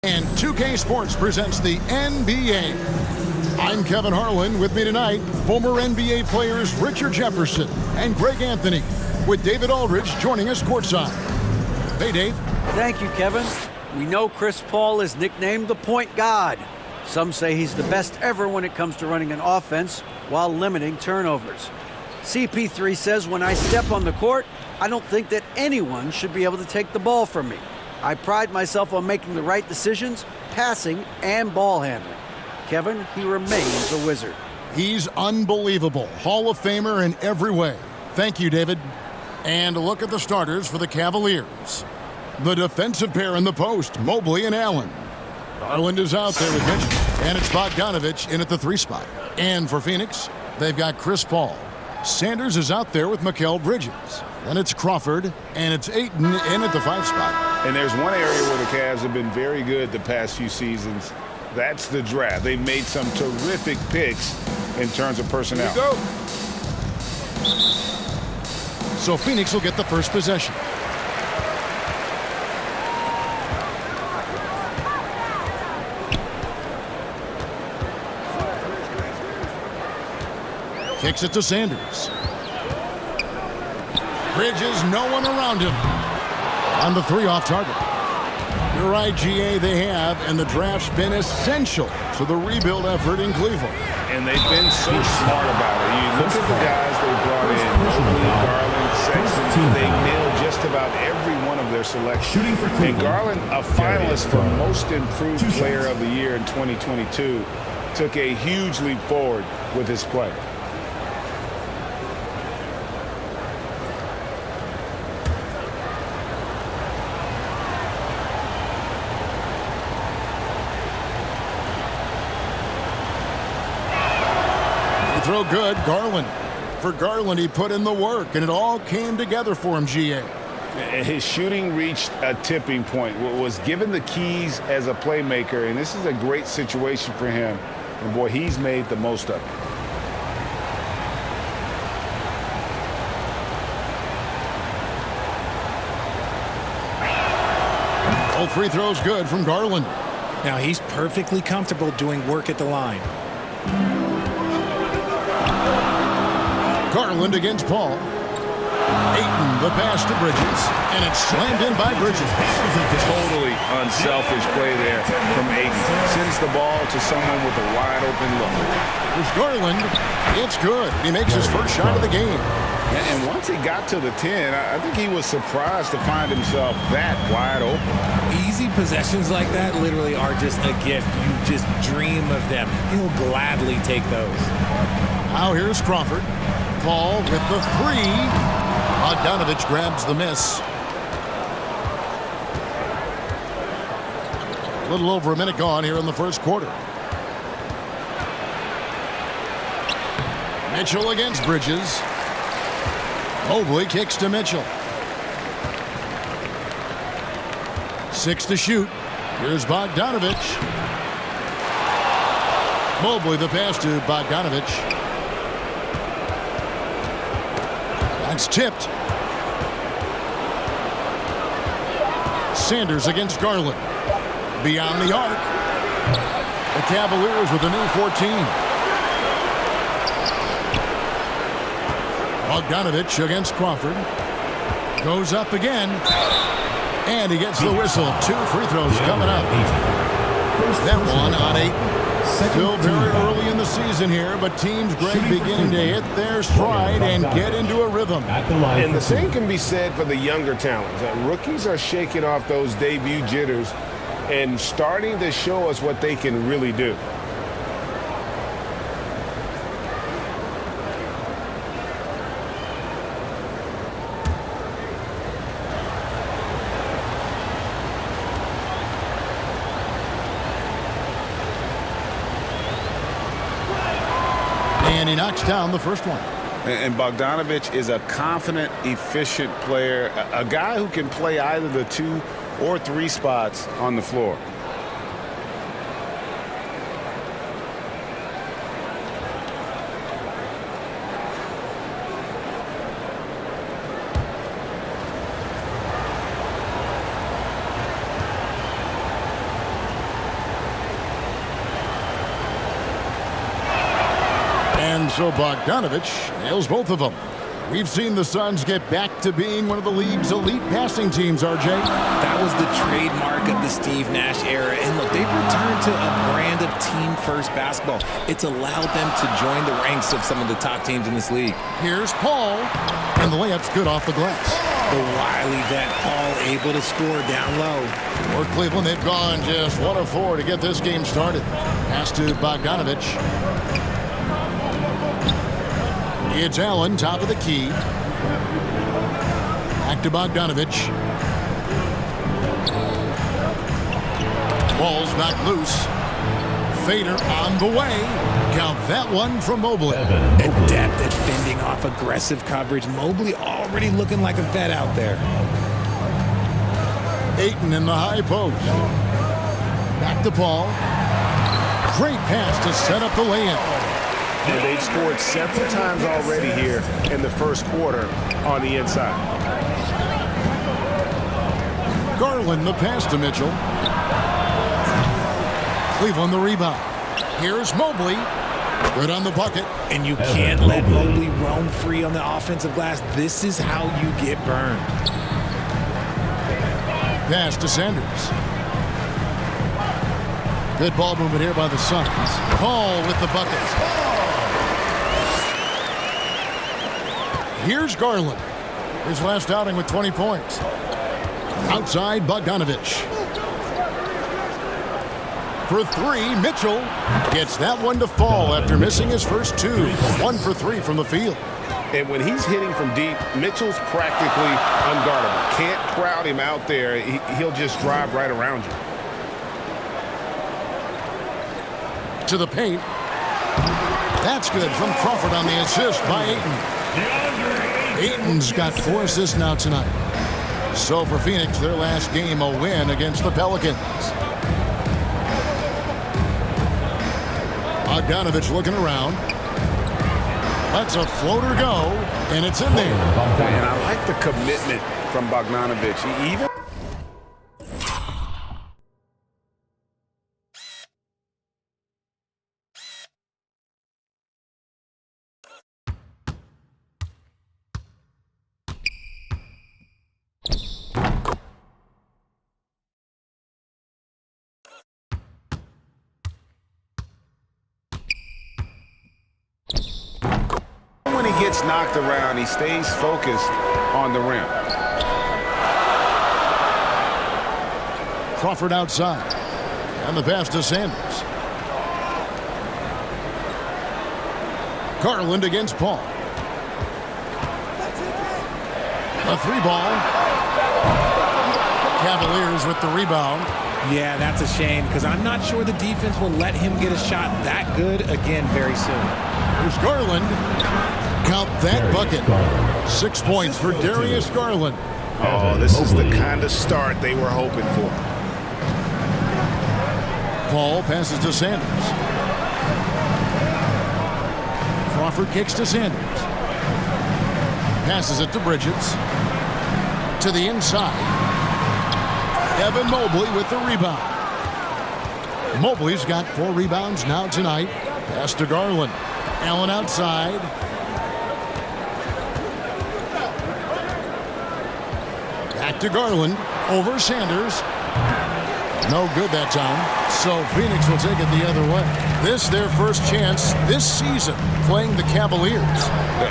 And 2K Sports presents the NBA. I'm Kevin Harlan. With me tonight, former NBA players Richard Jefferson and Greg Anthony, with David Aldridge joining us courtside. Hey, Dave. Thank you, Kevin. We know Chris Paul is nicknamed the point god. Some say he's the best ever when it comes to running an offense while limiting turnovers. CP3 says, when I step on the court, I don't think that anyone should be able to take the ball from me. I pride myself on making the right decisions, passing and ball handling. Kevin, he remains a wizard. He's unbelievable. Hall of Famer in every way. Thank you, David. And a look at the starters for the Cavaliers. The defensive pair in the post, Mobley and Allen. Garland is out there with Mitchell, and it's Bogdanovich in at the 3 spot. And for Phoenix, they've got Chris Paul. Sanders is out there with Mikal Bridges. Then it's Crawford, and it's Ayton in at the 5 spot. And there's one area where the Cavs have been very good the past few seasons. That's the draft. They've made some terrific picks in terms of personnel. Here we go. So Phoenix will get the first possession. Kicks it to Sanders. Bridges, no one around him. On the 3 off target. You're right, GA, they have, and the draft's been essential to the rebuild effort in Cleveland. And they've been so smart about it. You look at the guys they brought in, Mobley, Garland, Sexton, they nailed just about every one of their selections. And Garland, a finalist for Most Improved Player of the Year in 2022, took a huge leap forward with his play. Throw good, Garland. For Garland, he put in the work, and it all came together for him, GA. His shooting reached a tipping point, was given the keys as a playmaker, and this is a great situation for him. And, boy, he's made the most of it. All 3 throws good from Garland. Now he's perfectly comfortable doing work at the line. Garland against Paul. Ayton, the pass to Bridges, and it's slammed in by Bridges. Totally unselfish play there from Ayton. Sends the ball to someone with a wide open look. There's Garland. It's good. He makes his first shot of the game. And once he got to the 10, I think he was surprised to find himself that wide open. Easy possessions like that literally are just a gift. You just dream of them. He'll gladly take those. Now here's Crawford. Paul with the 3. Bogdanovich grabs the miss. A little over a minute gone here in the first quarter. Mitchell against Bridges. Mobley kicks to Mitchell. 6 to shoot. Here's Bogdanovich. Mobley the pass to Bogdanovich. That's tipped. Sanders against Garland. Beyond the arc. The Cavaliers with a new 14. Bogdanovich against Crawford. Goes up again. And he gets the whistle. 2 free throws coming up. That one on 8. Still very early in the season here, but teams, Greg, beginning to hit their stride and get into a rhythm. And the same can be said for the younger talents. Rookies are shaking off those debut jitters and starting to show us what they can really do. And he knocks down the first one. And Bogdanovich is a confident, efficient player, a guy who can play either the 2 or 3 spots on the floor. And so Bogdanovich nails both of them. We've seen the Suns get back to being one of the league's elite passing teams, RJ. That was the trademark of the Steve Nash era. And look, they've returned to a brand of team-first basketball. It's allowed them to join the ranks of some of the top teams in this league. Here's Paul, and the layup's good off the glass. The wily vet Paul able to score down low. For Cleveland, they've gone just 1 of 4 to get this game started. Pass to Bogdanovich. It's Allen, top of the key. Back to Bogdanovich. Ball's knocked loose. Fader on the way. Count that one from Mobley. Adept at fending off aggressive coverage. Mobley already looking like a vet out there. Ayton in the high post. Back to Paul. Great pass to set up the lay-in. And they've scored several times already here in the first quarter on the inside. Garland the pass to Mitchell. Cleveland the rebound. Here's Mobley. Good on the bucket. And you can't let Mobley roam free on the offensive glass. This is how you get burned. Pass to Sanders. Good ball movement here by the Suns. Paul with the bucket. Here's Garland. His last outing with 20 points. Outside Bogdanovich. For 3, Mitchell gets that one to fall after missing his first 2. 1 for 3 from the field. And when he's hitting from deep, Mitchell's practically unguardable. Can't crowd him out there. He'll just drive right around you. To the paint. That's good from Crawford on the assist by Ayton. Ayton's got 4 assists now tonight. So for Phoenix, their last game a win against the Pelicans. Bogdanovich looking around. Lets a floater go, and it's in there. And I like the commitment from Bogdanovich. Even when he gets knocked around, he stays focused on the rim. Crawford outside. And the pass to Sanders. Garland against Paul. A 3-ball. Cavaliers with the rebound. Yeah, that's a shame because I'm not sure the defense will let him get a shot that good again very soon. Here's Garland. Count that bucket. 6 points for Darius Garland. Oh, this is the kind of start they were hoping for. Paul passes to Sanders. Crawford kicks to Sanders. Passes it to Bridges. To the inside. Evan Mobley with the rebound. Mobley's got 4 rebounds now tonight. Pass to Garland. Allen outside. Back to Garland. Over Sanders. No good that time. So Phoenix will take it the other way. This their first chance this season playing the Cavaliers.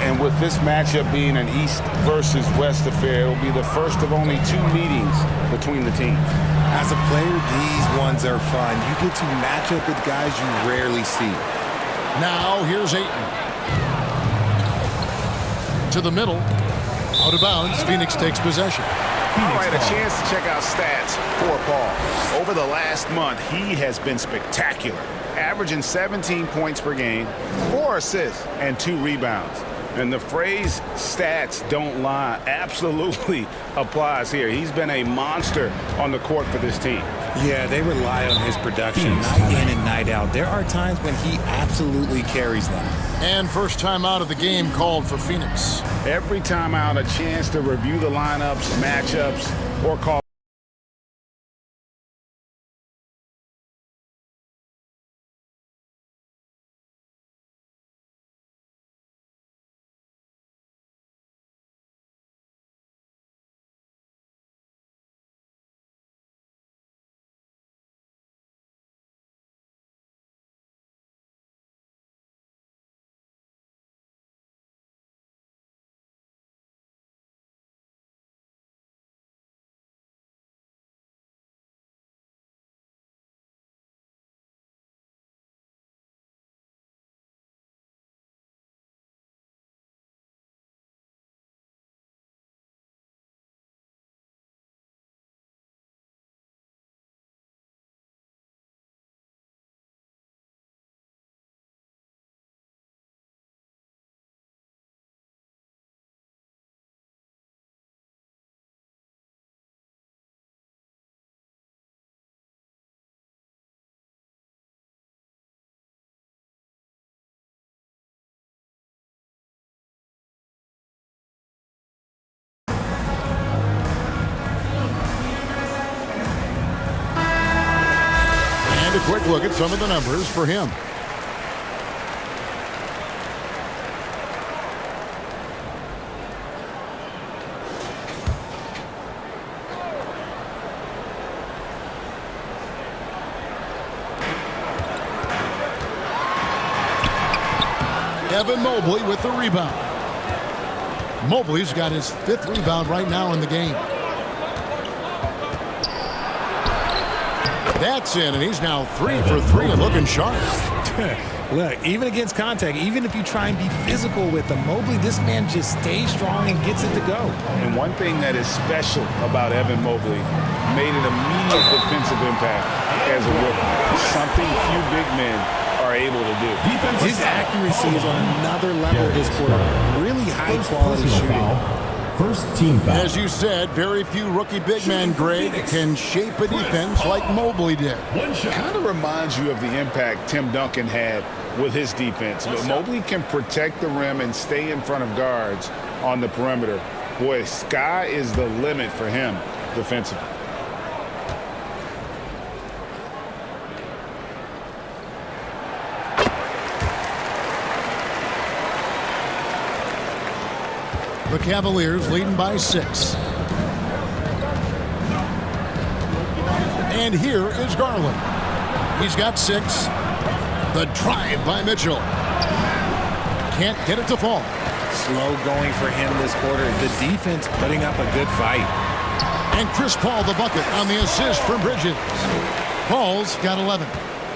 And with this matchup being an East versus West affair, it will be the first of only 2 meetings between the teams. As a player, these ones are fun. You get to match up with guys you rarely see. Now here's Ayton. To the middle. Out of bounds. Phoenix takes possession. All right, a chance to check out stats for Paul. Over the last month, he has been spectacular, averaging 17 points per game, 4 assists, and 2 rebounds. And the phrase stats don't lie absolutely applies here. He's been a monster on the court for this team. Yeah, they rely on his production night in and night out. There are times when he absolutely carries them. And first time out of the game called for Phoenix. Every time out, a chance to review the lineups, matchups, or call And a quick look at some of the numbers for him. Evan Mobley with the rebound. Mobley's got his 5th rebound right now in the game. That's in, and he's now 3 for 3 and looking sharp. Look, even against contact, even if you try and be physical with him, Mobley, this man just stays strong and gets it to go. And one thing that is special about Evan Mobley, made an immediate defensive impact as a rookie. Something few big men are able to do. His accuracy is on another level this quarter. Really high quality shooting. First team foul. As you said, very few rookie big men, Greg, can shape a defense like Mobley did. Kind of reminds you of the impact Tim Duncan had with his defense. But Mobley can protect the rim and stay in front of guards on the perimeter. Boy, sky is the limit for him defensively. The Cavaliers leading by 6. And here is Garland. He's got 6. The drive by Mitchell. Can't get it to fall. Slow going for him this quarter. The defense putting up a good fight. And Chris Paul the bucket on the assist from Bridges. Paul's got 11.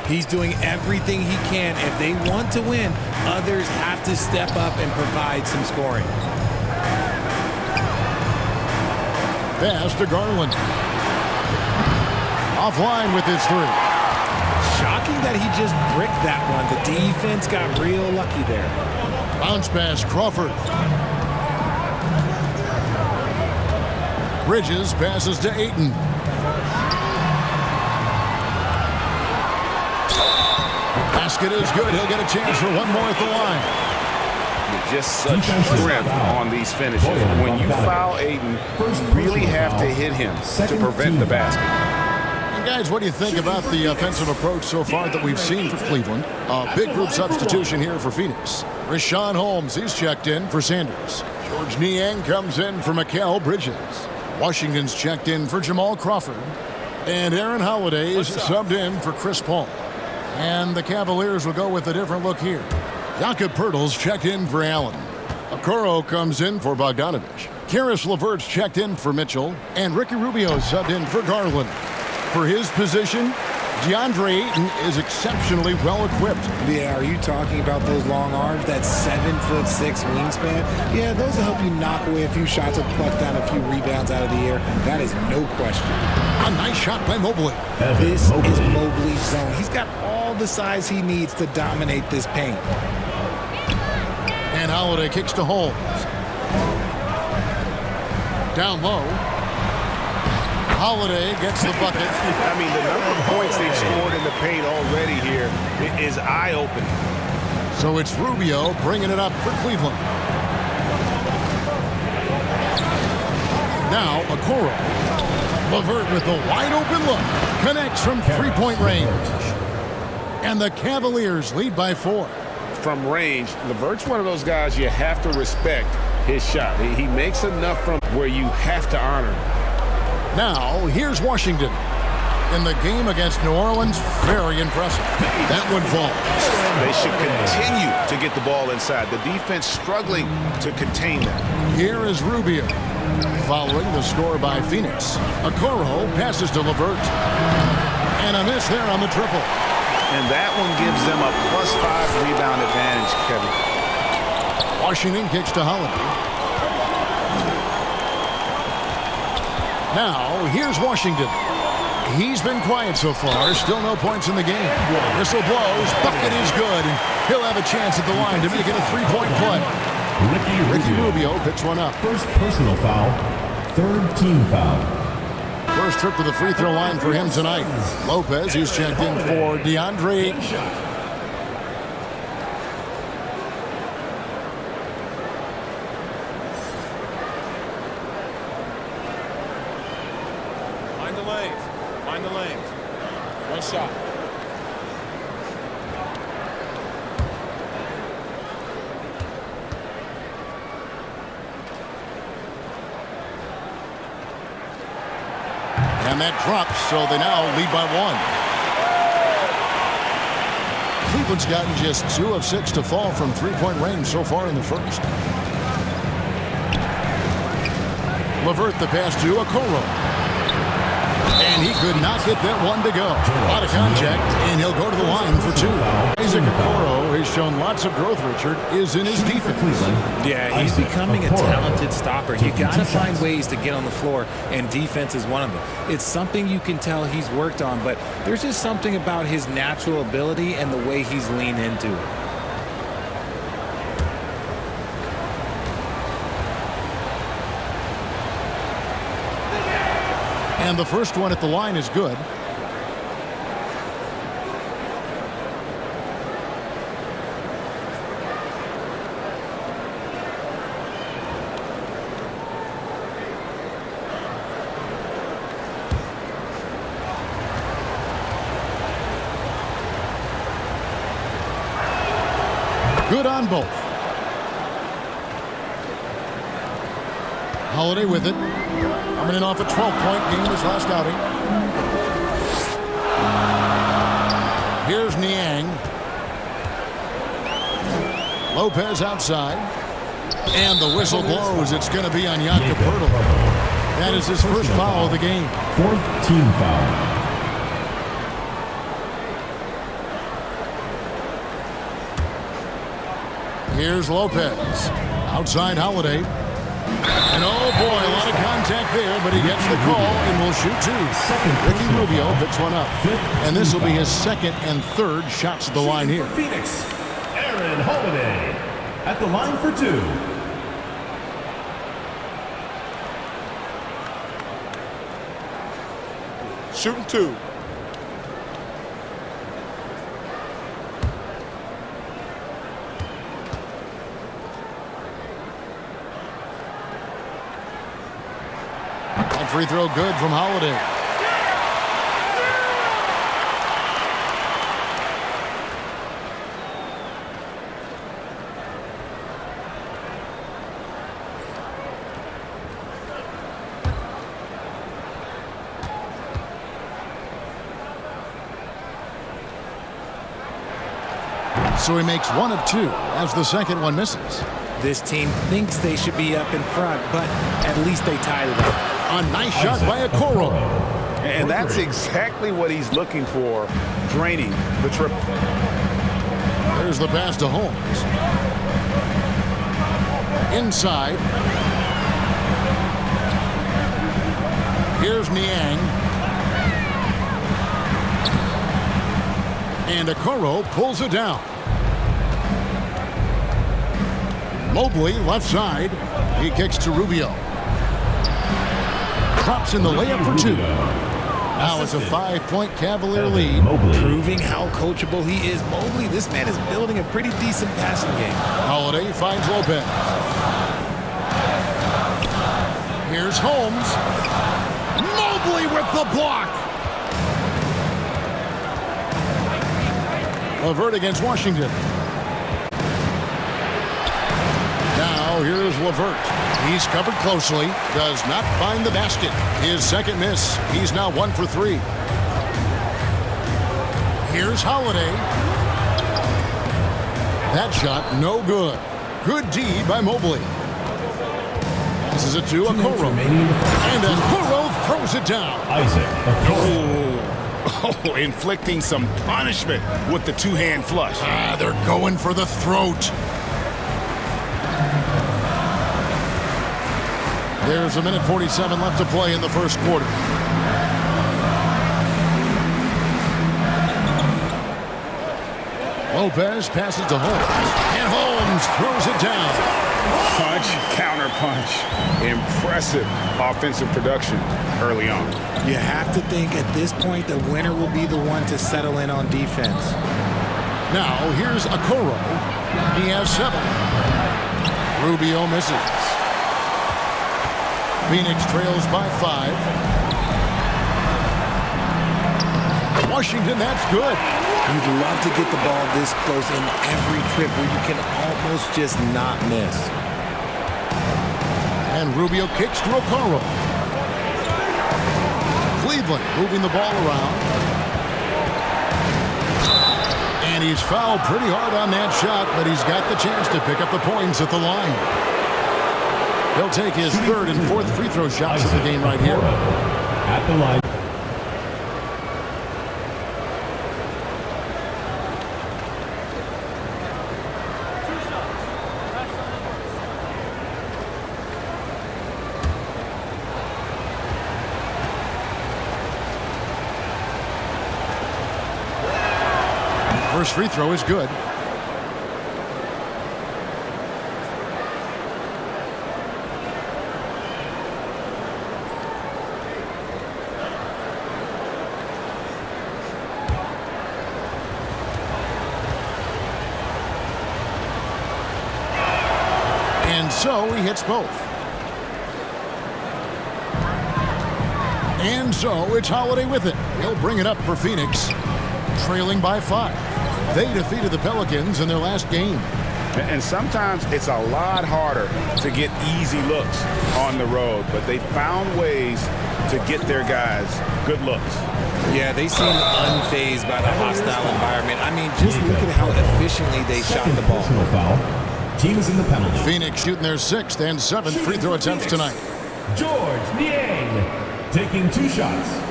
He's doing everything he can. If they want to win, others have to step up and provide some scoring. Pass to Garland. Offline with his 3. Shocking that he just bricked that one. The defense got real lucky there. Bounce pass, Crawford. Bridges passes to Ayton. Basket is good. He'll get a chance for one more at the line. Just such strength on these finishes. When you foul Ayton, you really have to hit him to prevent the basket. And guys, what do you think about the offensive approach so far that we've seen for Cleveland? A big group substitution here for Phoenix. Rashawn Holmes, he's checked in for Sanders. George Niang comes in for Mikal Bridges. Washington's checked in for Jamal Crawford. And Aaron Holiday is subbed in for Chris Paul. And the Cavaliers will go with a different look here. Jakob Poeltl's checked in for Allen. Okoro comes in for Bogdanovich. Karis LeVert's checked in for Mitchell. And Ricky Rubio subbed in for Garland. For his position, DeAndre Ayton is exceptionally well-equipped. Yeah, are you talking about those long arms, that 7'6" wingspan? Yeah, those will help you knock away a few shots or pluck down a few rebounds out of the air. That is no question. A nice shot by Mobley. This is Mobley's zone. He's got all the size he needs to dominate this paint. And Holiday kicks to Holmes. Down low. Holiday gets the bucket. I mean, the number of points they've scored in the paint already here is eye-opening. So it's Rubio bringing it up for Cleveland. Now Okoro. LeVert with a wide-open look. Connects from three-point range. And the Cavaliers lead by 4. From range, LeVert's one of those guys you have to respect his shot. He makes enough from where you have to honor him. Now, here's Washington. In the game against New Orleans, very impressive. That one falls. They should continue to get the ball inside. The defense struggling to contain that. Here is Rubio. Following the score by Phoenix. Okoro passes to LeVert. And a miss there on the triple. And that one gives them a +5 rebound advantage, Kevin. Washington kicks to Holiday. Now, here's Washington. He's been quiet so far. Still no points in the game. Whistle blows. Bucket is good. He'll have a chance at the line to make it a three-point play. Ricky Rubio picks one up. First personal foul. Third team foul. First trip to the free throw line for him tonight. Lopez, who's checked in for DeAndre Ayton. Find the lanes. One shot. And that drops, so they now lead by 1. Cleveland's gotten just 2 of 6 to fall from three-point range so far in the first. LeVert the pass to Okoro. And he could not get that one to go. Out of contact, and he'll go to the line for 2. Isaac Okoro has shown lots of growth, Richard, is in his defense. Yeah, he's becoming a talented stopper. You got to find ways to get on the floor, and defense is one of them. It's something you can tell he's worked on, but there's just something about his natural ability and the way he's leaned into it. And the first one at the line is good. Good on both. Holiday with it. Coming in off a 12-point game his last outing. Here's Niang. Lopez outside. And the whistle blows. It's going to be on Jakob Poeltl. That is his first foul of the game. 4th team foul. Here's Lopez. Outside Holiday. And oh boy, a lot of contact there, but he gets the call and will shoot 2. Ricky Rubio picks one up. And this will be his second and third shots at the line here. Phoenix, Aaron Holiday at the line for 2. Shooting 2. That free throw good from Holiday. So he makes 1 of 2 as the second one misses. This team thinks they should be up in front, but at least they tied it up. A nice shot by Okoro. And that's exactly what he's looking for, draining the triple. There's the pass to Holmes. Inside. Here's Niang. And Okoro pulls it down. Mobley left side. He kicks to Rubio. Drops in the layup for 2. Now it's a 5-point Cavalier lead. Proving how coachable he is. Mobley, this man is building a pretty decent passing game. Holiday finds Lopez. Here's Holmes. Mobley with the block. LeVert against Washington. Now here's LeVert. He's covered closely. Does not find the basket. His second miss. He's now 1 for 3. Here's Holiday. That shot no good. Good D by Mobley. This is it to Okoro. And Okoro throws it down. Isaac Okoro. Oh, inflicting some punishment with the two-hand flush. They're going for the throat. There's 1:47 left to play in the first quarter. Lopez passes to Holmes. And Holmes throws it down. Punch, counter punch. Impressive offensive production early on. You have to think at this point the winner will be the one to settle in on defense. Now here's Okoro. He has 7. Rubio misses. Phoenix trails by 5. Washington, that's good. You'd love to get the ball this close in every trip where you can almost just not miss. And Rubio kicks to Okoro. Cleveland moving the ball around. And he's fouled pretty hard on that shot, but he's got the chance to pick up the points at the line. He'll take his third and fourth free throw shots of the game right here. At the line. First free throw is good. And so he hits both. And so it's Holiday with it. He'll bring it up for Phoenix, trailing by 5. They defeated the Pelicans in their last game. And sometimes it's a lot harder to get easy looks on the road, but they found ways to get their guys good looks. Yeah, they seem unfazed by the hostile environment. I mean, just look at how efficiently they shot the ball. Personal foul. Team is in the penalty. Phoenix shooting their 6th and 7th free throw attempts tonight. George Niang taking 2 shots.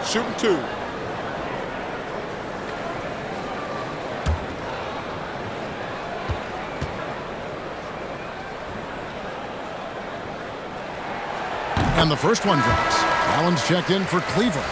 Shooting 2. And the first one drops. Allen's checked in for Cleveland.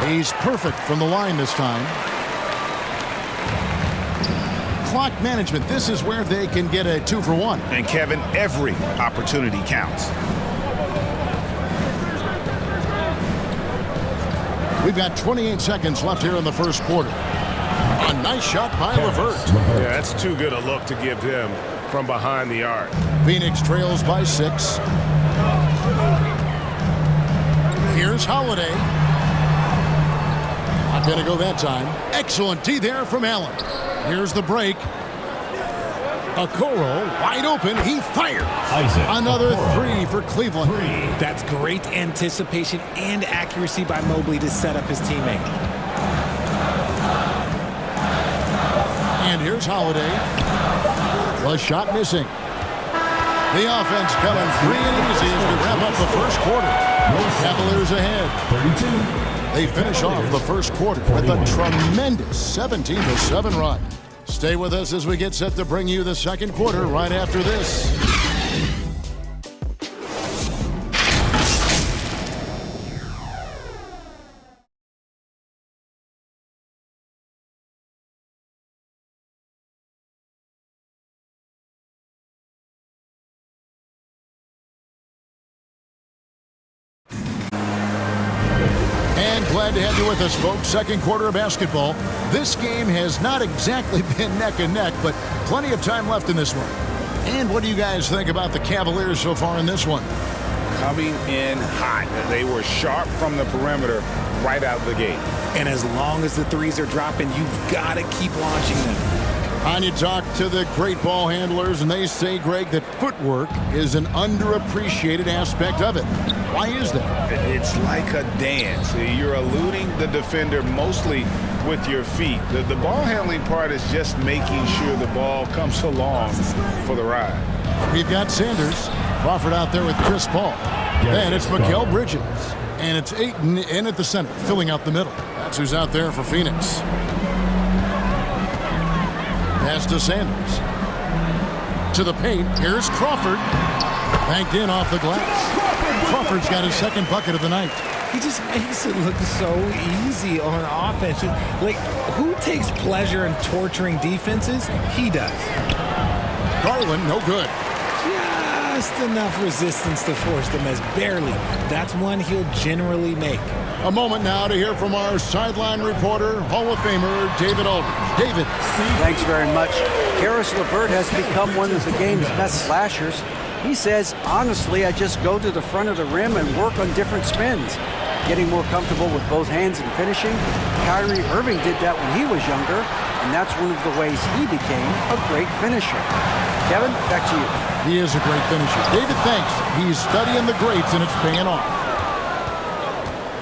He's perfect from the line this time. Clock management. This is where they can get a 2-for-1. And Kevin, every opportunity counts. We've got 28 seconds left here in the first quarter. A nice shot by LeVert. Yeah, that's too good a look to give him from behind the arc. Phoenix trails by 6. Here's Holiday. Not going to go that time. Excellent D there from Allen. Here's the break. Okoro wide open. He fires. Another 3 for Cleveland. That's great anticipation and accuracy by Mobley to set up his teammate. And here's Holiday. The shot missing. The offense coming free and easy as we wrap up the first quarter. Cavaliers ahead. 32. They finish off the first quarter with a tremendous 17-7 run. Stay with us as we get set to bring you the second quarter right after this. Glad to have you with us, folks. Second quarter of basketball. This game has not exactly been neck and neck, but plenty of time left in this one. And what do you guys think about the Cavaliers so far in this one? Coming in hot. They were sharp from the perimeter right out of the gate. And as long as the threes are dropping, you've got to keep launching them. And you talk to the great ball handlers, and they say, Greg, that footwork is an underappreciated aspect of it. Why is that? It's like a dance. You're eluding the defender mostly with your feet. The ball handling part is just making sure the ball comes along for the ride. We've got Sanders. Crawford out there with Chris Paul. And it's Mikal Bridges. And it's Ayton in at the center, filling out the middle. That's who's out there for Phoenix. Pass to Sanders. To the paint. Here's Crawford. Banked in off the glass. Crawford's got his second bucket of the night. He just makes it look so easy on offense. Like, who takes pleasure in torturing defenses? He does. Garland, no good. Just enough resistance to force them as barely. That's one he'll generally make. A moment now to hear from our sideline reporter, Hall of Famer David Aldridge. David. Thanks very much. Karis LeVert has become one of the game's best slashers. He says, honestly, I just go to the front of the rim and work on different spins. Getting more comfortable with both hands and finishing. Kyrie Irving did that when he was younger, and that's one of the ways he became a great finisher. Kevin, back to you. He is a great finisher. David, thanks. He's studying the greats, and it's paying off.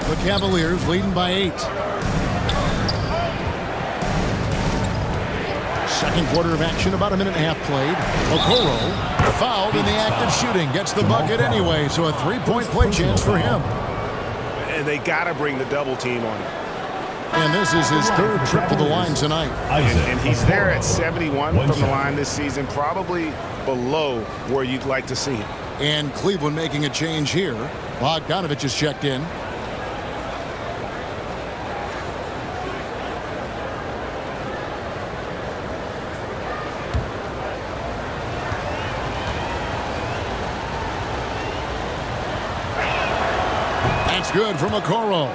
The Cavaliers leading by 8. Second quarter of action, about a minute and a half played. Okoro, fouled in the act of shooting, gets the bucket anyway, so a three-point play chance for him. And they got to bring the double team on him. And this is his third trip to the line tonight. And he's there at 71 from the line this season, probably below where you'd like to see him. And Cleveland making a change here. Bogdanovich is checked in. That's good from Okoro.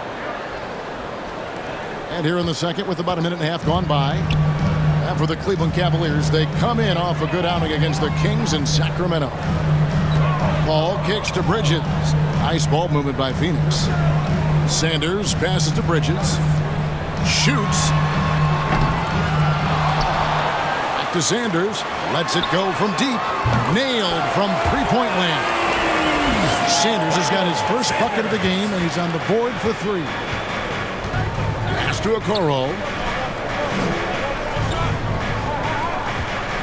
And here in the second with about a minute and a half gone by. And for the Cleveland Cavaliers, they come in off a good outing against the Kings in Sacramento. Paul kicks to Bridges. Nice ball movement by Phoenix. Sanders passes to Bridges. Shoots. Back to Sanders. Lets it go from deep. Nailed from three-point land. Sanders has got his first bucket of the game, and he's on the board for 3. Pass to Okoro.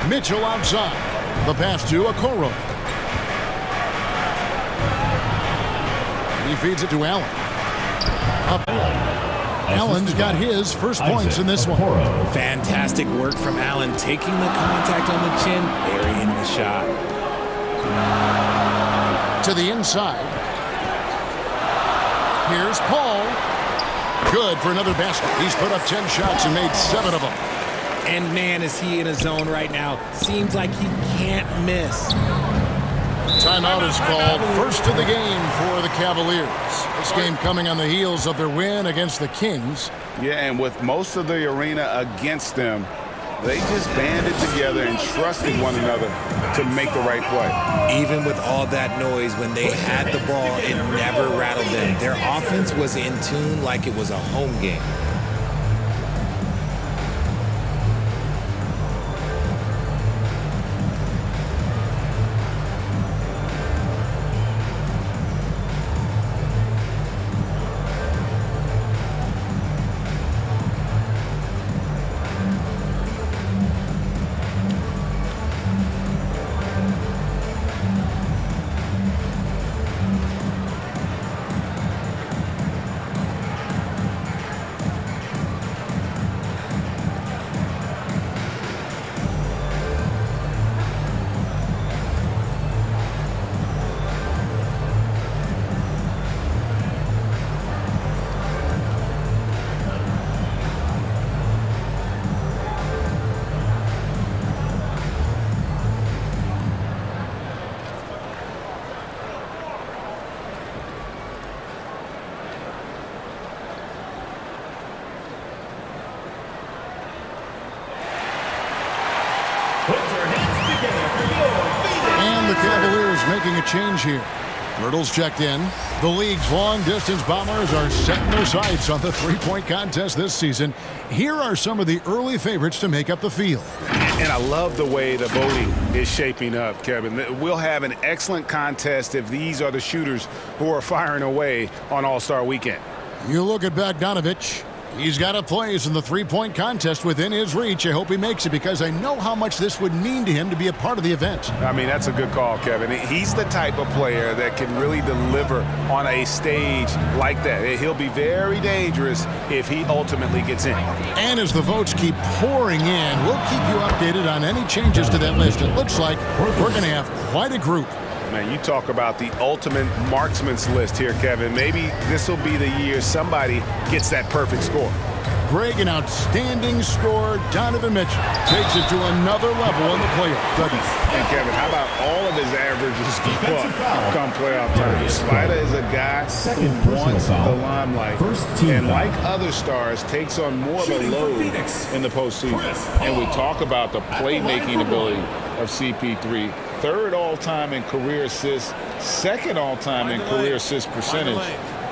Mitchell outside. The pass to Okoro. He feeds it to Allen. Up. Allen's got his first points in this one. Fantastic work from Allen, taking the contact on the chin, burying the shot. To the inside. Here's Paul. Good for another basket. He's put up 10 shots and made 7 of them. And man, is he in a zone right now. Seems like he can't miss. Timeout is called. First of the game for the Cavaliers. This game coming on the heels of their win against the Kings. Yeah, and with most of the arena against them, they just banded together and trusted one another to make the right play. Even with all that noise, when they had the ball, it never rattled them. Their offense was in tune like it was a home game. And the Cavaliers making a change here. Hurdles checked in. The league's long-distance bombers are setting their sights on the three-point contest this season. Here are some of the early favorites to make up the field. And I love the way the voting is shaping up, Kevin. We'll have an excellent contest if these are the shooters who are firing away on All-Star Weekend. You look at Bogdanovich. He's got a place in the three-point contest within his reach. I hope he makes it because I know how much this would mean to him to be a part of the event. I mean, that's a good call, Kevin. He's the type of player that can really deliver on a stage like that. He'll be very dangerous if he ultimately gets in. And as the votes keep pouring in, we'll keep you updated on any changes to that list. It looks like we're going to have quite a group. Man, you talk about the ultimate marksman's list here, Kevin. Maybe this will be the year somebody gets that perfect score. Greg, an outstanding scorer. Donovan Mitchell takes it to another level in the playoffs, doesn't he? And Kevin, how about all of his averages go up come playoff time? Spider is a guy who wants the limelight, and like other stars, takes on more of a load in the postseason. And we talk about the playmaking ability of CP3. Third all-time in career assists, second all-time in career assist percentage,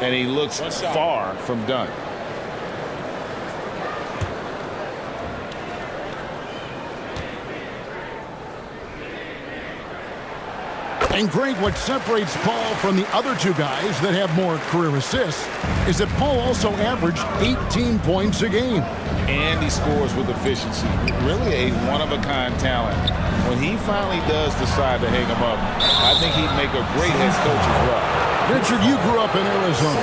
and he looks far from done. And Greg, what separates Paul from the other two guys that have more career assists is that Paul also averaged 18 points a game. And he scores with efficiency. Really a one-of-a-kind talent. When he finally does decide to hang him up, I think he'd make a great head coach as well. Richard, you grew up in Arizona.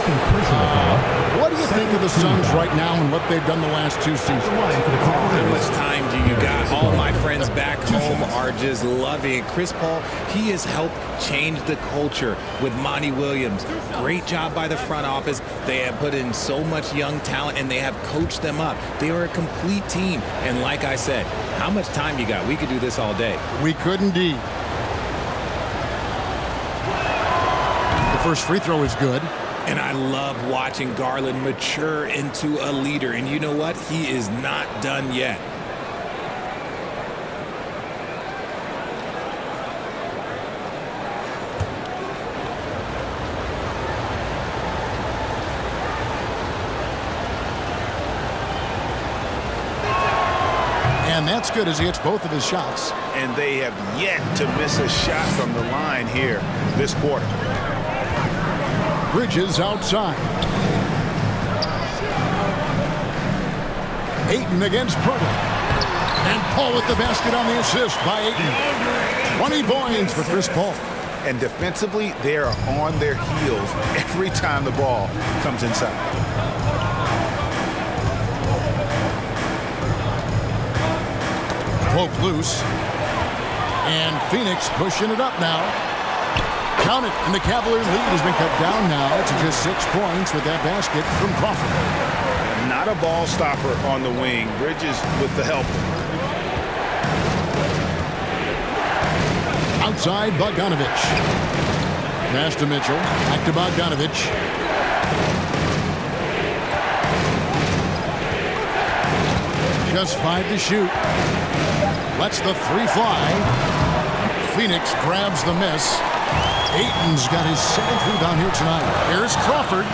What do you think of the Suns right now and what they've done the last two seasons? How much time do you got? All my friends back home are just loving it. Chris Paul, he has helped change the culture with Monty Williams. Great job by the front office. They have put in so much young talent, and they have coached them up. They are a complete team. And like I said, how much time you got? We could do this all day. We could indeed. The first free throw is good. And I love watching Garland mature into a leader. And you know what? He is not done yet. And that's good as he hits both of his shots. And they have yet to miss a shot from the line here this quarter. Bridges outside. Ayton against Pirtle. And Paul with the basket on the assist by Ayton. 20 points for Chris Paul. And defensively, they are on their heels every time the ball comes inside. Poke loose. And Phoenix pushing it up now. Count it, and the Cavaliers lead has been cut down now to just 6 points with that basket from Crawford. Not a ball stopper on the wing. Bridges with the help. Outside, Bogdanovich. Pass to Mitchell. Back to Bogdanovich. Just 5 to shoot. Lets the 3 fly. Phoenix grabs the miss. Ayton's got his 7th rebound here tonight. Here's Crawford.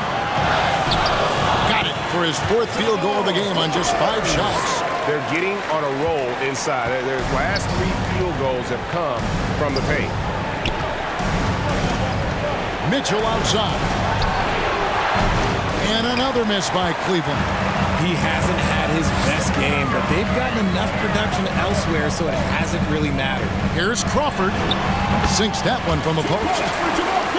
Got it for his 4th field goal of the game on just 5 shots. They're getting on a roll inside. Their last 3 field goals have come from the paint. Mitchell outside. And another miss by Cleveland. He hasn't had his best game, but they've gotten enough production elsewhere, so it hasn't really mattered. Here's Crawford. Sinks that one from the post.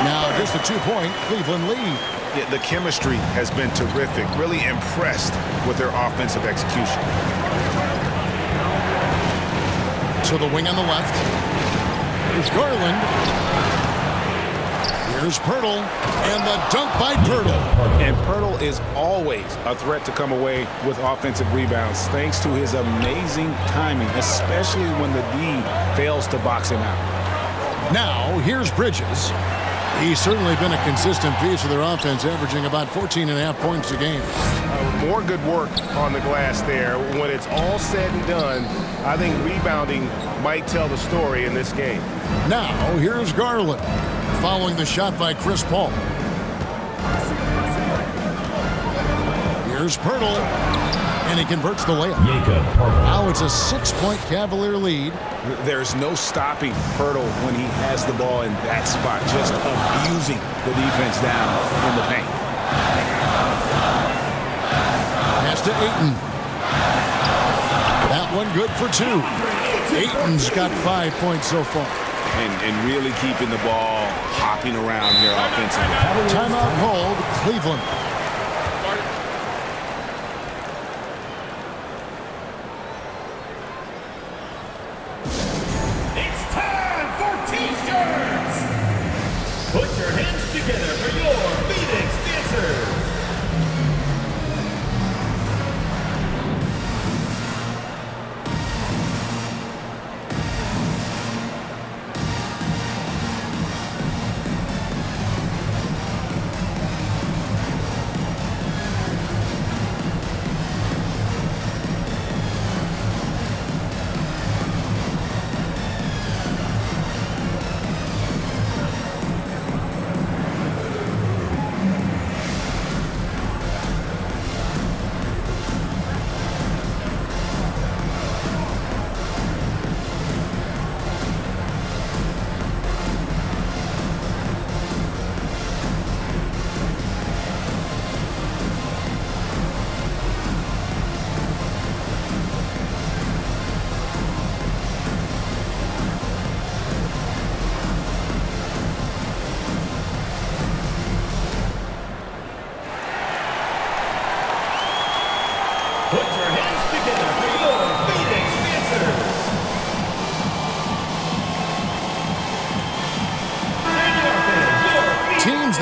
Now just a 2-point Cleveland lead. Yeah, the chemistry has been terrific. Really impressed with their offensive execution. To the wing on the left. Here's Garland. Here's Pirtle. And the dunk by Pirtle. And Pirtle is always a threat to come away with offensive rebounds thanks to his amazing timing, especially when the D fails to box him out. Now, here's Bridges. He's certainly been a consistent piece of their offense, averaging about 14.5 points a game. More good work on the glass there. When it's all said and done, I think rebounding might tell the story in this game. Now, here's Garland, following the shot by Chris Paul. Here's Pirtle, and he converts the layup. Now it's a 6-point Cavalier lead. There's no stopping Pirtle when he has the ball in that spot, just abusing the defense down in the paint. Pass to Ayton. That one good for 2. Ayton's got 5 points so far. And really keeping the ball hopping around here offensively. Timeout called, Cleveland. It's time for T-shirts! Put your hands together for your Phoenix Dancers!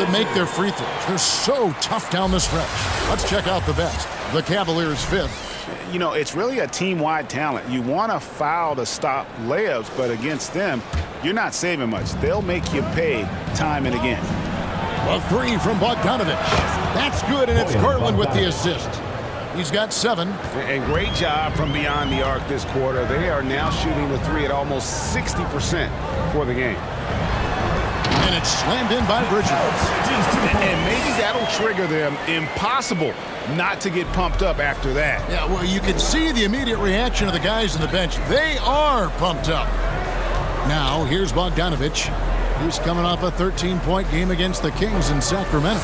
that make their free throws. They're so tough down the stretch. Let's check out the best. The Cavaliers 5th. You know, it's really a team-wide talent. You want to foul to stop layups, but against them, you're not saving much. They'll make you pay time and again. A 3 from Bogdanovich. That's good, and it's Garland with the assist. He's got 7. And great job from beyond the arc this quarter. They are now shooting the 3 at almost 60% for the game. And it's slammed in by Bridges. And maybe that'll trigger them. Impossible not to get pumped up after that. Yeah, well, you can see the immediate reaction of the guys on the bench. They are pumped up. Now, here's Bogdanovich. He's coming off a 13-point game against the Kings in Sacramento.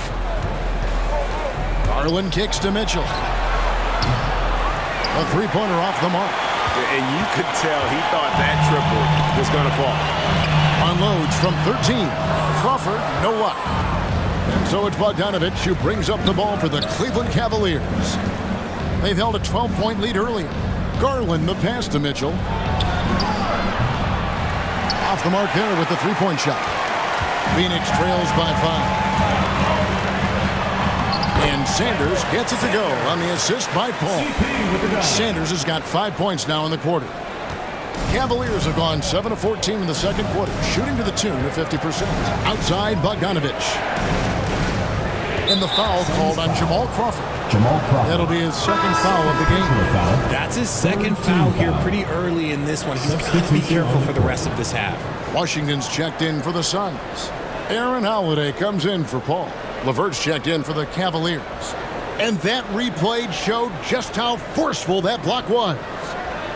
Garland kicks to Mitchell. A three-pointer off the mark. And you could tell he thought that triple was going to fall. Unloads from 13. Crawford, no luck. And so it's Bogdanovich who brings up the ball for the Cleveland Cavaliers. They've held a 12-point lead earlier. Garland the pass to Mitchell. Off the mark there with the three-point shot. Phoenix trails by 5. And Sanders gets it to go on the assist by Paul. Sanders has got 5 points now in the quarter. Cavaliers have gone 7 of 14 in the second quarter, shooting to the tune of 50%. Outside, Bogdanovich. And the foul called on Jamal Crawford. That'll be his second foul of the game. That's his second foul here pretty early in this one. He's got to be careful for the rest of this half. Washington's checked in for the Suns. Aaron Holiday comes in for Paul. LeVert's checked in for the Cavaliers. And that replay showed just how forceful that block was.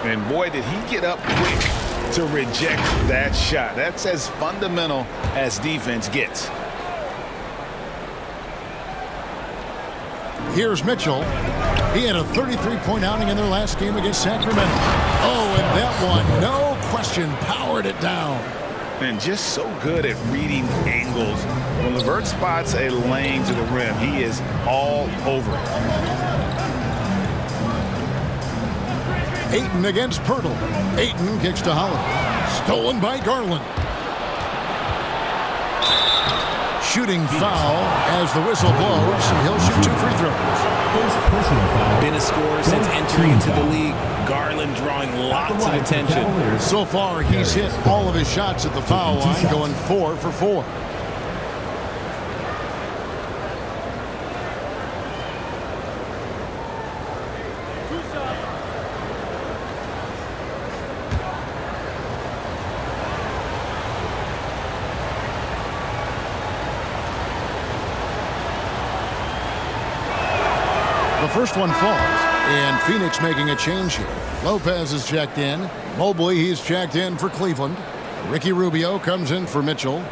And boy, did he get up quick to reject that shot. That's as fundamental as defense gets. Here's Mitchell. He had a 33-point outing in their last game against Sacramento. Oh, and that one, no question, powered it down. And just so good at reading angles. When LeVert spots a lane to the rim, he is all over it. Ayton against Pirtle. Ayton kicks to Holiday. Stolen by Garland. Shooting foul as the whistle blows. He'll shoot 2 free throws. Been a scorer since entering into the league. Garland drawing lots of attention. So far, he's hit all of his shots at the foul line, going 4 for 4. The first one falls, and Phoenix making a change here. Lopez is checked in. Mobley, he's checked in for Cleveland. Ricky Rubio comes in for Mitchell.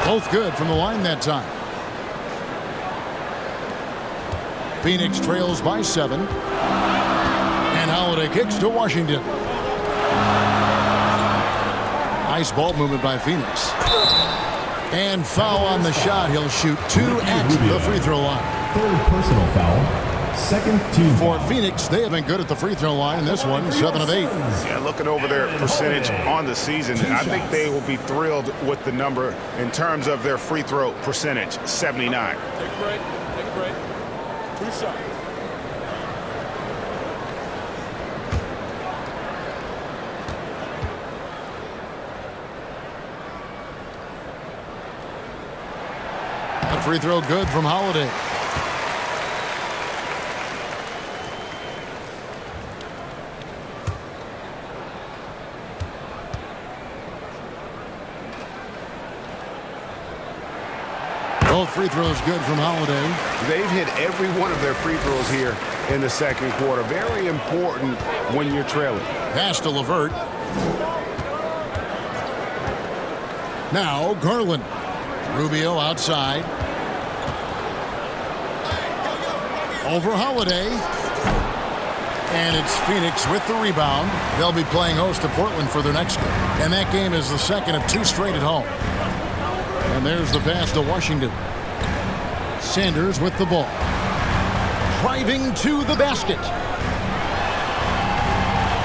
Both good from the line that time. Phoenix trails by 7. And Holiday kicks to Washington. Nice ball movement by Phoenix. And foul on the shot. He'll shoot 2 at the free throw line. Third personal foul. Second team For Phoenix, they have been good at the free throw line in this one, 7 of 8. Yeah, looking over their percentage on the season, I think they will be thrilled with the number in terms of their free throw percentage, 79. Take a break. Take a break. 2 shots. That free throw good from Holiday. Both free throws good from Holiday. They've hit every one of their free throws here in the second quarter. Very important when you're trailing. Pass to LeVert. Now Garland. Rubio outside. Over Holiday. And it's Phoenix with the rebound. They'll be playing host to Portland for their next game. And that game is the second of 2 straight at home. And there's the pass to Washington. Sanders with the ball. Driving to the basket.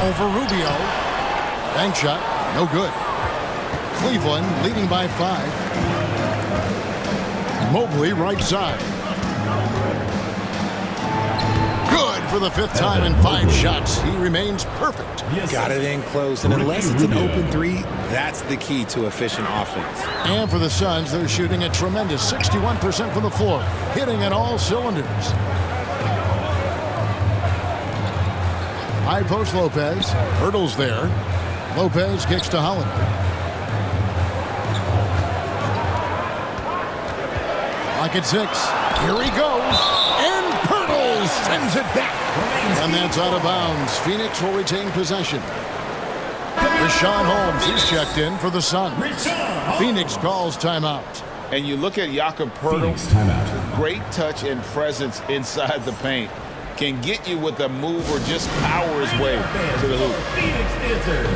Over Rubio. Bank shot, no good. Cleveland leading by 5. Mobley right side. Good for the 5th time in 5 shots. He remains perfect. Got it in close, and unless it's an open three, that's the key to efficient offense. And for the Suns, they're shooting a tremendous 61% from the floor, hitting on all cylinders. High post Lopez. Hurdles there. Lopez kicks to Holiday. Lock at 6. Here he goes. And Pirtle sends it back. And that's out of bounds. Phoenix will retain possession. Rashawn Holmes, he's checked in for the Suns. Phoenix calls timeout. And you look at Jakob Pirtle, great touch and presence inside the paint. Can get you with a move or just power his way to the hoop. Phoenix dancers.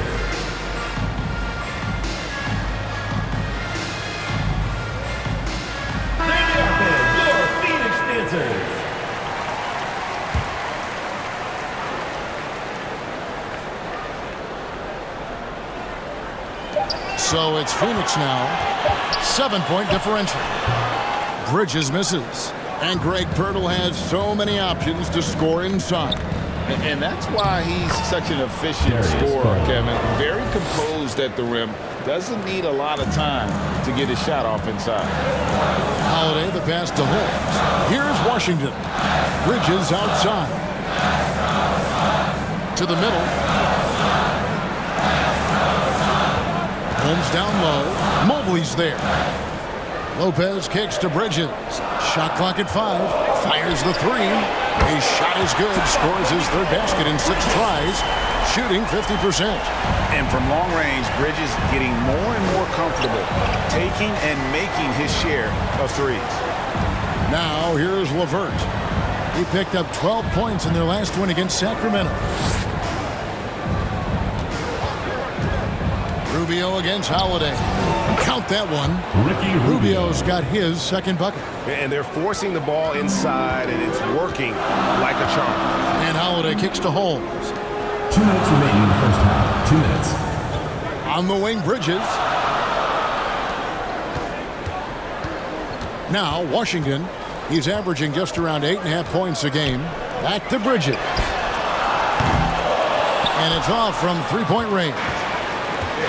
Your Phoenix dancers. So it's Phoenix now. 7-point differential. Bridges misses. And Greg Pirtle has so many options to score inside. And that's why he's such an efficient scorer, Kevin. Very composed at the rim. Doesn't need a lot of time to get his shot off inside. Holiday, the pass to Holmes. Here's Washington. Bridges outside. To the middle. Holmes down low. Mobley's there. Lopez kicks to Bridges. Shot clock at 5. Fires the 3. His shot is good. Scores his 3rd basket in 6 tries. Shooting 50%. And from long range, Bridges getting more and more comfortable taking and making his share of threes. Now here's LeVert. He picked up 12 points in their last win against Sacramento. Rubio against Holiday. Count that one. Rubio's got his 2nd bucket. And they're forcing the ball inside, and it's working like a charm. And Holiday kicks to Holmes. 2 minutes remaining in the first half. 2 minutes. On the wing, Bridges. Now, Washington. He's averaging just around 8.5 points a game. Back to Bridges. And it's off from 3-point range.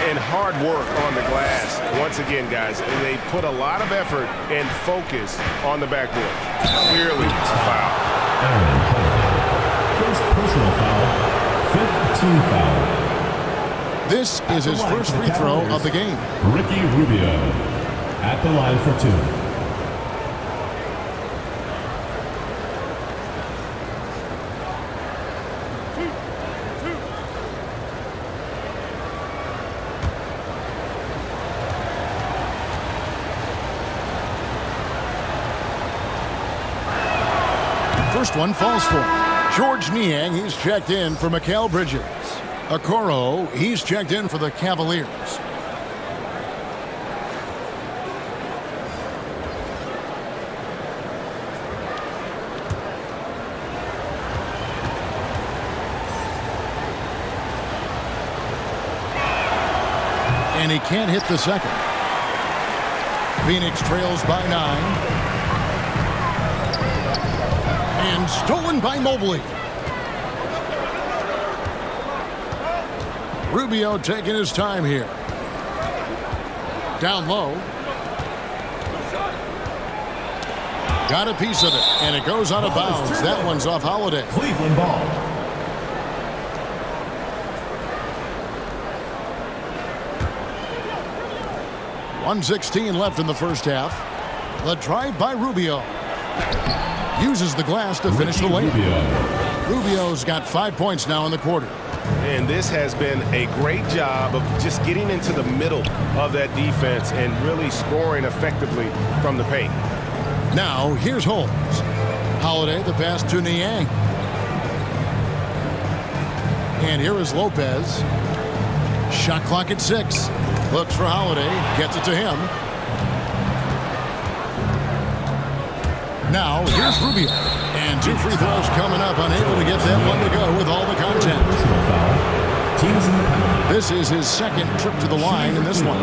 And hard work on the glass. Once again, guys, they put a lot of effort and focus on the backboard. Clearly, it's a foul. Aaron Holiday. First personal foul. 5th team foul. This is his first free throw of the game. Ricky Rubio at the line for 2. First one falls for him. George Niang, he's checked in for Mikal Bridges. Okoro, he's checked in for the Cavaliers. And he can't hit the second. Phoenix trails by 9. And stolen by Mobley. Rubio taking his time here. Down low. Got a piece of it, and it goes out of bounds. That one's off Holiday. Cleveland ball. .116 left in the first half. The drive by Rubio. Uses the glass to finish the layup. Rubio's got 5 points now in the quarter. And this has been a great job of just getting into the middle of that defense and really scoring effectively from the paint. Now, here's Holmes. Holiday, the pass to Niang. And here is Lopez. Shot clock at 6. Looks for Holiday. Gets it to him. Now, here's Rubio. And 2 free throws coming up, unable to get that one to go with all the contact. Personal foul. Teams in the penalty. This is his second trip to the line in this one.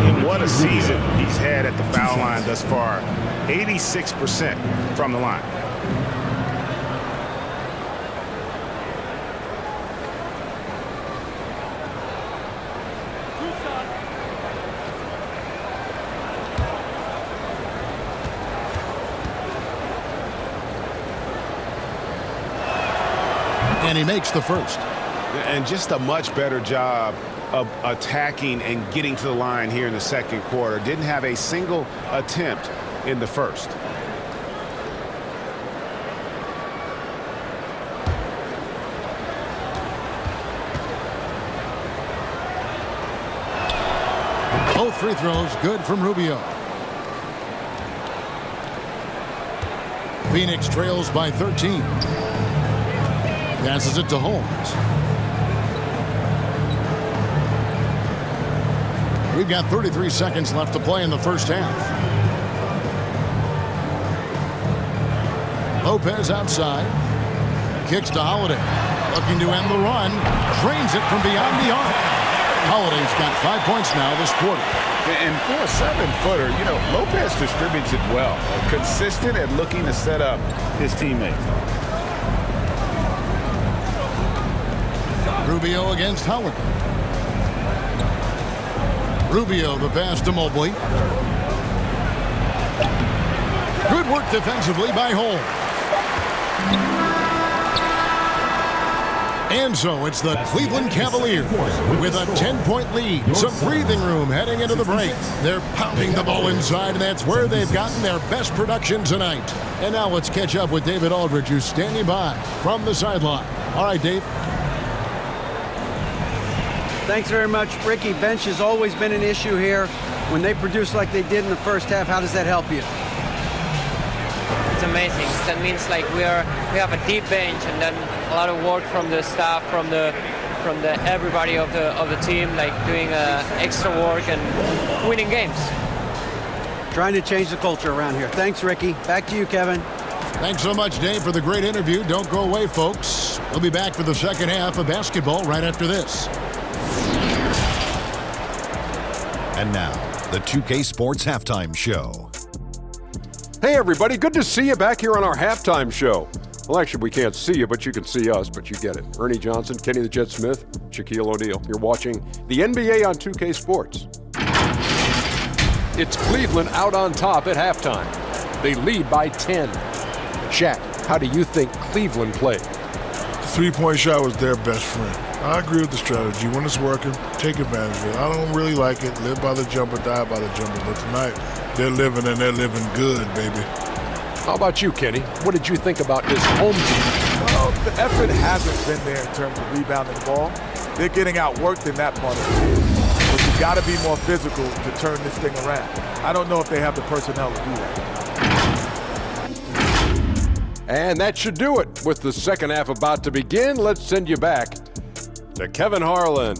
And what a season he's had at the foul line thus far. 86% from the line. And he makes the first. And just a much better job of attacking and getting to the line here in the second quarter. Didn't have a single attempt in the first. Both free throws good from Rubio. Phoenix trails by 13. Passes it to Holmes. We've got 33 seconds left to play in the first half. Lopez outside. Kicks to Holiday. Looking to end the run. Drains it from beyond the arc. Holiday's got 5 points now this quarter. And for a 7-footer, you know, Lopez distributes it well. Consistent at looking to set up his teammates. Rubio against Howard. Rubio the pass to Mobley. Good work defensively by Holmes. And so it's the Cleveland Cavaliers with a 10-point lead. Some breathing room heading into the break. They're pounding the ball inside, and that's where they've gotten their best production tonight. And now let's catch up with David Aldridge, who's standing by from the sideline. All right, Dave. Thanks very much, Ricky. Bench has always been an issue here. When they produce like they did in the first half, how does that help you? It's amazing. That means like we have a deep bench, and then a lot of work from the staff, from the everybody of the team, like doing extra work and winning games. Trying to change the culture around here. Thanks, Ricky. Back to you, Kevin. Thanks so much, Dave, for the great interview. Don't go away, folks. We'll be back for the second half of basketball right after this. And now, the 2K Sports Halftime Show. Hey, everybody. Good to see you back here on our halftime show. Well, actually, we can't see you, but you can see us, but you get it. Ernie Johnson, Kenny the Jet Smith, Shaquille O'Neal. You're watching the NBA on 2K Sports. It's Cleveland out on top at halftime. They lead by 10. Shaq, how do you think Cleveland played? The three-point shot was their best friend. I agree with the strategy. When it's working, take advantage of it. I don't really like it. Live by the jumper, die by the jumper. But tonight, they're living, and they're living good, baby. How about you, Kenny? What did you think about this home team? Well, the effort hasn't been there in terms of rebounding the ball. They're getting outworked in that part of the game. But you got to be more physical to turn this thing around. I don't know if they have the personnel to do that. And that should do it. With the second half about to begin, let's send you back to Kevin Harlan.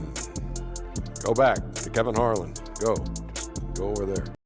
Go back to Kevin Harlan. Go over there.